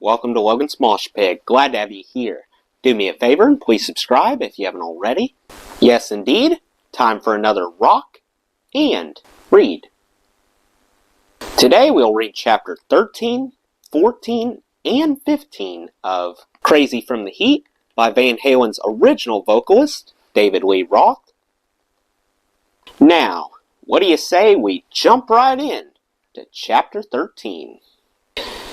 welcome to Logan's Mosh Pit. Glad to have you here. Do me a favor and please subscribe if you haven't already. Yes, indeed, time for another rock and read. Today we'll read chapter 13, 14, and 15 of Crazy from the Heat by Van Halen's original vocalist, David Lee Roth. Now, what do you say we jump right in to chapter 13?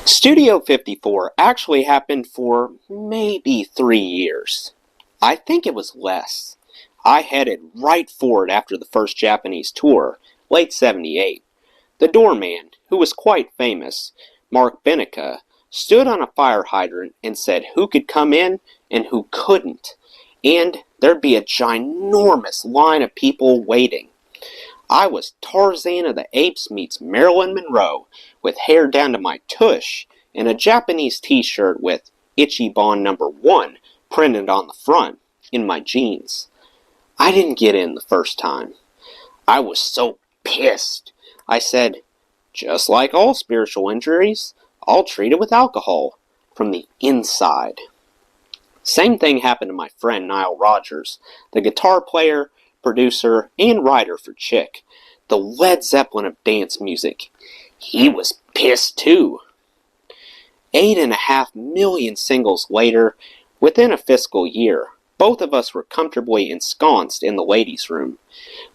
Studio 54 actually happened for maybe 3 years. I think it was less. I headed right for it after the first Japanese tour, late 78. The doorman, who was quite famous, Mark Benica, stood on a fire hydrant and said who could come in and who couldn't, and there'd be a ginormous line of people waiting. I was Tarzan of the Apes meets Marilyn Monroe, with hair down to my tush, and a Japanese t-shirt with Ichiban No. 1 printed on the front, in my jeans. I didn't get in the first time. I was so pissed. I said, just like all spiritual injuries, I'll treat it with alcohol, from the inside. Same thing happened to my friend Nile Rodgers, the guitar player, producer, and writer for Chick, the Led Zeppelin of dance music. He was pissed too. 8.5 million singles later, within a fiscal year, both of us were comfortably ensconced in the ladies' room,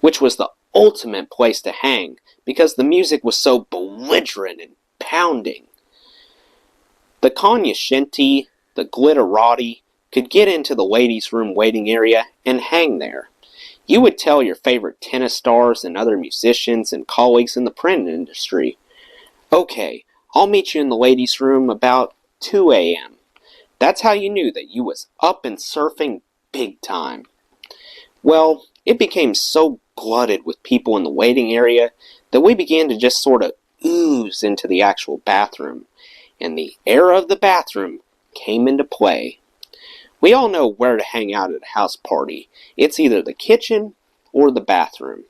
which was the ultimate place to hang because the music was so belligerent and pounding. The cognoscenti, the glitterati, could get into the ladies' room waiting area and hang there. You would tell your favorite tennis stars and other musicians and colleagues in the print industry, okay, I'll meet you in the ladies' room about 2 a.m. That's how you knew that you was up and surfing big time. Well, it became so glutted with people in the waiting area that we began to just sort of ooze into the actual bathroom, and the era of the bathroom came into play. We all know where to hang out at a house party. It's either the kitchen or the bathroom.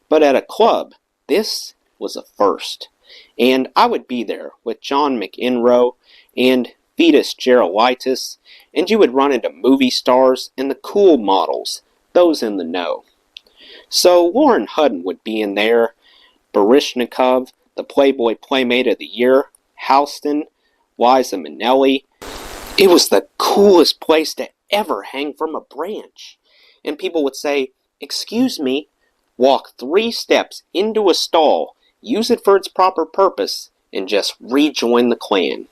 But at a club, this was a first. And I would be there with John McEnroe and Vetus Gerolitis, and you would run into movie stars and the cool models, those in the know. So Lauren Hutton would be in there, Baryshnikov, the Playboy Playmate of the Year, Houston, Liza Minnelli. It was the coolest place to ever hang from a branch. And people would say, excuse me, walk 3 steps into a stall, use it for its proper purpose, and just rejoin the clan.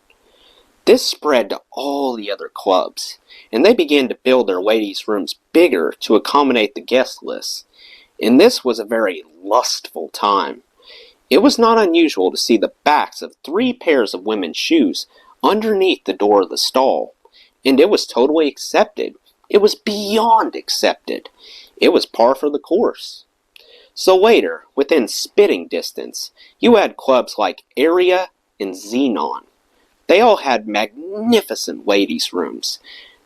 This spread to all the other clubs, and they began to build their ladies' rooms bigger to accommodate the guest list. And this was a very lustful time. It was not unusual to see the backs of 3 pairs of women's shoes underneath the door of the stall, and it was totally accepted. It was beyond accepted. It was par for the course. So later, within spitting distance, you had clubs like Area and Xenon. They all had magnificent ladies' rooms.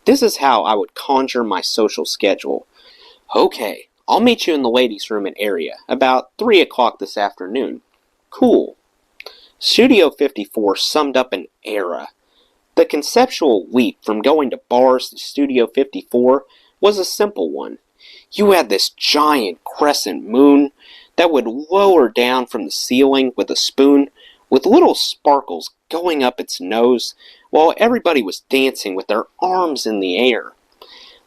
This is how I would conjure my social schedule. Okay, I'll meet you in the ladies' room at Area about 3 o'clock this afternoon. Cool. Studio 54 summed up an era. The conceptual leap from going to bars to Studio 54 was a simple one. You had this giant crescent moon that would lower down from the ceiling with a spoon with little sparkles going up its nose while everybody was dancing with their arms in the air.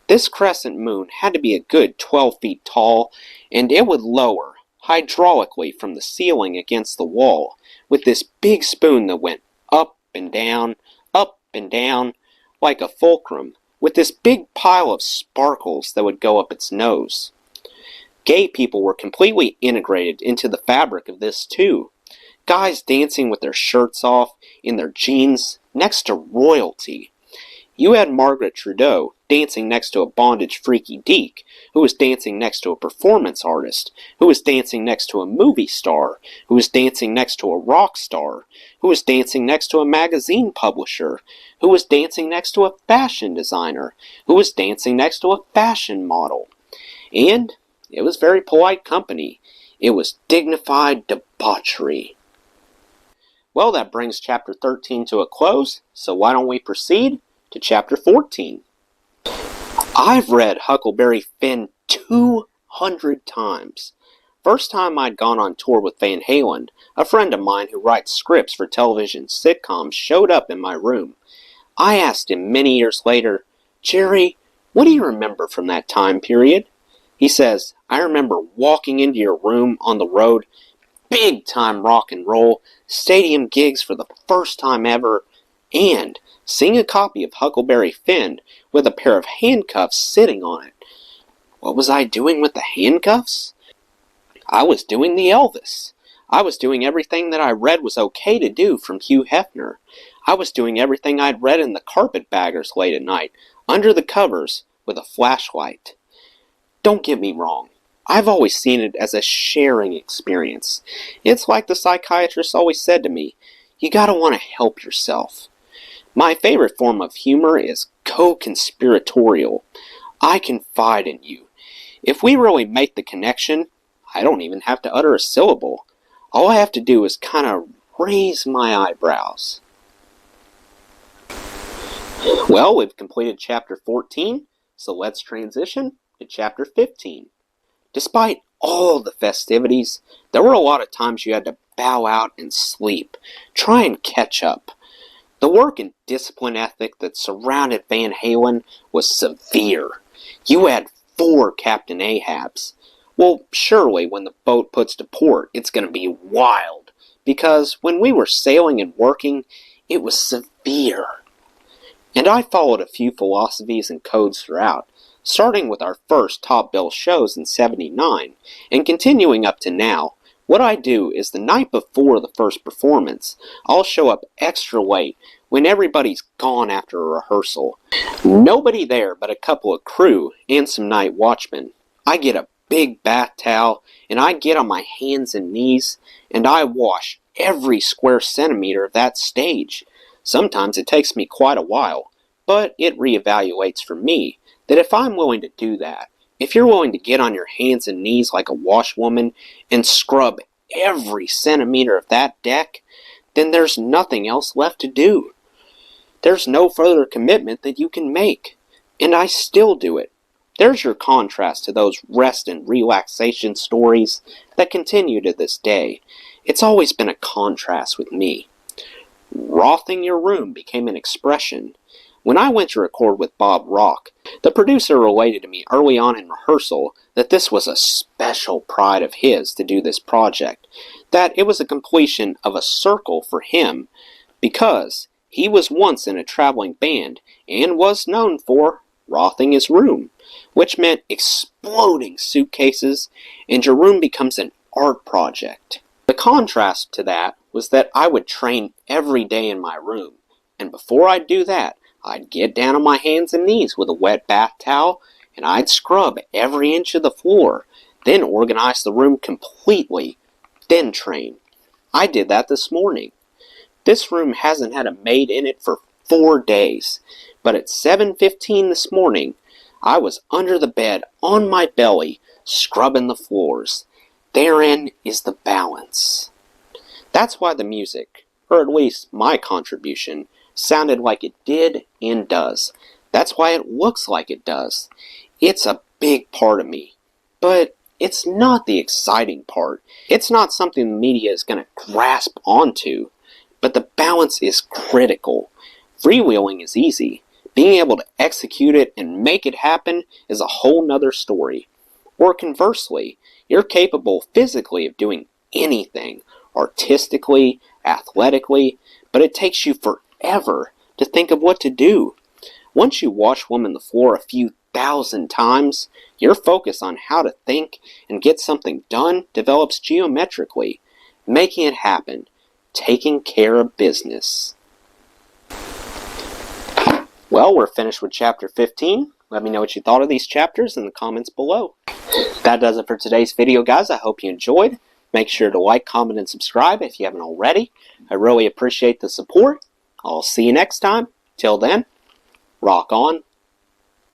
This crescent moon had to be a good 12 feet tall, and it would lower hydraulically from the ceiling against the wall with this big spoon that went up and down, like a fulcrum, with this big pile of sparkles that would go up its nose. Gay people were completely integrated into the fabric of this too. Guys dancing with their shirts off, in their jeans, next to royalty. You had Margaret Trudeau dancing next to a bondage freaky deek, who was dancing next to a performance artist, who was dancing next to a movie star, who was dancing next to a rock star, who was dancing next to a magazine publisher, who was dancing next to a fashion designer, who was dancing next to a fashion model. And it was very polite company. It was dignified debauchery. Well, that brings Chapter 13 to a close, so why don't we proceed to Chapter 14. I've read Huckleberry Finn 200 times. First time I'd gone on tour with Van Halen, a friend of mine who writes scripts for television sitcoms showed up in my room. I asked him many years later, "Jerry, what do you remember from that time period?" He says, "I remember walking into your room on the road, big time rock and roll, stadium gigs for the first time ever, and seeing a copy of Huckleberry Finn with a pair of handcuffs sitting on it." What was I doing with the handcuffs? I was doing the Elvis. I was doing everything that I read was okay to do from Hugh Hefner. I was doing everything I'd read in the Carpetbaggers late at night, under the covers, with a flashlight. Don't get me wrong. I've always seen it as a sharing experience. It's like the psychiatrist always said to me, you gotta want to help yourself. My favorite form of humor is co-conspiratorial. I confide in you. If we really make the connection, I don't even have to utter a syllable. All I have to do is kind of raise my eyebrows. Well, we've completed Chapter 14, so let's transition to Chapter 15. Despite all the festivities, there were a lot of times you had to bow out and sleep, try and catch up. The work and discipline ethic that surrounded Van Halen was severe. You had 4 Captain Ahabs. Well, surely when the boat puts to port, it's going to be wild, because when we were sailing and working, it was severe. And I followed a few philosophies and codes throughout, starting with our first top bill shows in '79, and continuing up to now. What I do is the night before the first performance, I'll show up extra late when everybody's gone after a rehearsal. Nobody there but a couple of crew and some night watchmen. I get a big bath towel and I get on my hands and knees and I wash every square centimeter of that stage. Sometimes it takes me quite a while, but it reevaluates for me that if I'm willing to do that, if you're willing to get on your hands and knees like a washwoman and scrub every centimeter of that deck, then there's nothing else left to do. There's no further commitment that you can make. And I still do it. There's your contrast to those rest and relaxation stories that continue to this day. It's always been a contrast with me. Rothing your room became an expression. When I went to record with Bob Rock, the producer related to me early on in rehearsal that this was a special pride of his to do this project, that it was a completion of a circle for him, because he was once in a traveling band and was known for rothing his room, which meant exploding suitcases, and your room becomes an art project. The contrast to that was that I would train every day in my room, and before I'd do that, I'd get down on my hands and knees with a wet bath towel, and I'd scrub every inch of the floor, then organize the room completely, then train. I did that this morning. This room hasn't had a maid in it for 4 days, but at 7:15 this morning, I was under the bed on my belly, scrubbing the floors. Therein is the balance. That's why the music, or at least my contribution, sounded like it did and does. That's why it looks like it does. It's a big part of me. But it's not the exciting part. It's not something the media is going to grasp onto. But the balance is critical. Freewheeling is easy. Being able to execute it and make it happen is a whole nother story. Or conversely, you're capable physically of doing anything, artistically, athletically, but it takes you forever to think of what to do. Once you washwoman the floor a few thousand times, your focus on how to think and get something done develops geometrically, making it happen, taking care of business. Well, we're finished with Chapter 15. Let me know what you thought of these chapters in the comments below. That does it for today's video, guys. I hope you enjoyed. Make sure to like, comment, and subscribe if you haven't already. I really appreciate the support. I'll see you next time. Till then, rock on.